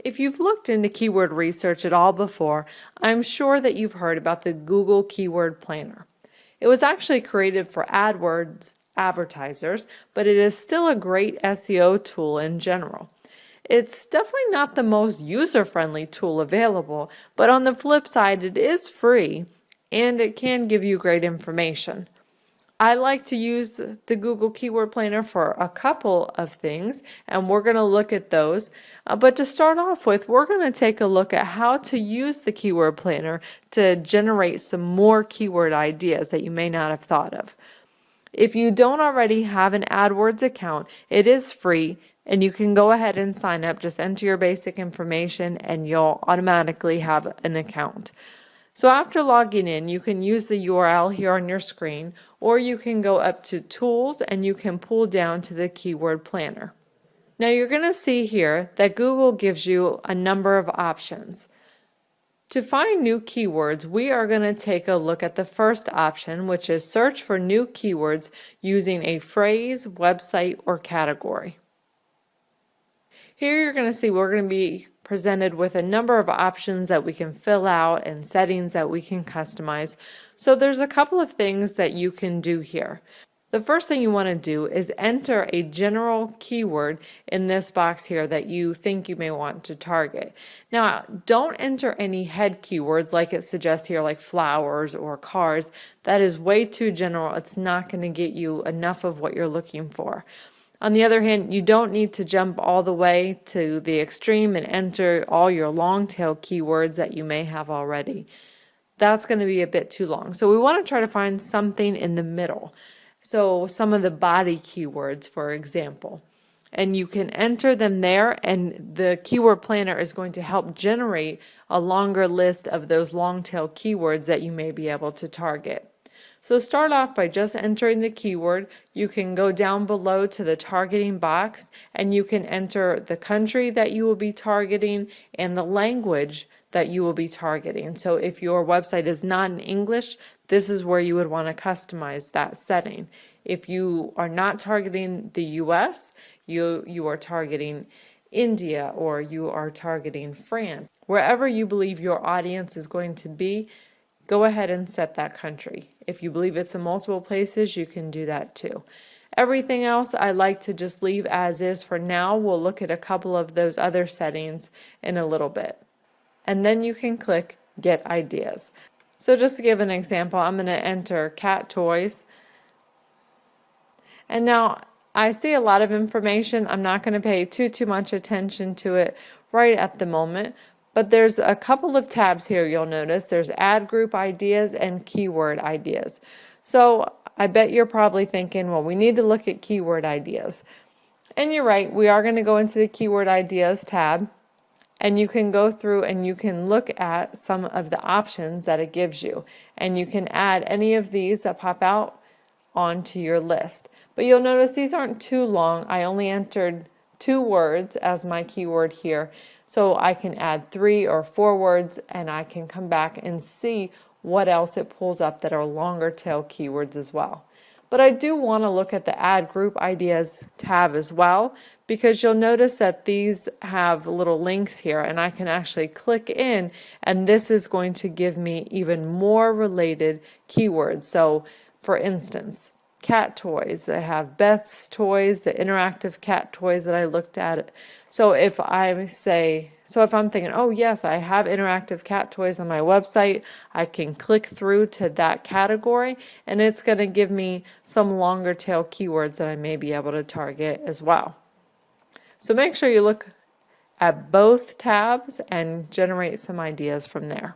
If you've looked into keyword research at all before, I'm sure that you've heard about the Google Keyword Planner. It was actually created for AdWords advertisers, but it is still a great SEO tool in general. It's definitely not the most user-friendly tool available, but on the flip side, it is free and it can give you great information. I like to use the Google Keyword Planner for a couple of things, and we're going to look at those. But to start off with, we're going to take a look at how to use the Keyword Planner to generate some more keyword ideas that you may not have thought of. If you don't already have an AdWords account, it is free, and you can go ahead and sign up. Just enter your basic information, and you'll automatically have an account. So after logging in, you can use the URL here on your screen, or you can go up to Tools and you can pull down to the Keyword Planner. Now you're going to see here that Google gives you a number of options. To find new keywords, we are going to take a look at the first option, which is search for new keywords using a phrase, website, or category. Here you're going to see we're going to be presented with a number of options that we can fill out and settings that we can customize. So there's a couple of things that you can do here. The first thing you want to do is enter a general keyword in this box here that you think you may want to target. Now, don't enter any head keywords like it suggests here, like flowers or cars. That is way too general. It's not going to get you enough of what you're looking for. On the other hand, you don't need to jump all the way to the extreme and enter all your long tail keywords that you may have already. That's going to be a bit too long. So we want to try to find something in the middle. So some of the body keywords, for example. And you can enter them there, and the Keyword Planner is going to help generate a longer list of those long tail keywords that you may be able to target. So start off by just entering the keyword. You can go down below to the targeting box and you can enter the country that you will be targeting and the language that you will be targeting. So if your website is not in English, this is where you would want to customize that setting. If you are not targeting the US, you are targeting India or you are targeting France. Wherever you believe your audience is going to be, go ahead and set that country. If you believe it's in multiple places, you can do that too. Everything else I like to just leave as is for now. We'll look at a couple of those other settings in a little bit. And then you can click Get Ideas. So just to give an example, I'm going to enter cat toys. And now I see a lot of information. I'm not going to pay too much attention to it right at the moment. But there's a couple of tabs here you'll notice. There's ad group ideas and keyword ideas. So I bet you're probably thinking, well, we need to look at keyword ideas. And you're right, we are going to go into the keyword ideas tab. And you can go through and you can look at some of the options that it gives you. And you can add any of these that pop out onto your list. But you'll notice these aren't too long. I only entered 2 words as my keyword here. So I can add 3 or 4 words and I can come back and see what else it pulls up that are longer tail keywords as well. But I do want to look at the Ad Group Ideas tab as well, because you'll notice that these have little links here and I can actually click in and this is going to give me even more related keywords. So for instance, cat toys. They have Beth's toys, the interactive cat toys that I looked at. So if I'm thinking, oh yes, I have interactive cat toys on my website, I can click through to that category and it's going to give me some longer tail keywords that I may be able to target as well. So make sure you look at both tabs and generate some ideas from there.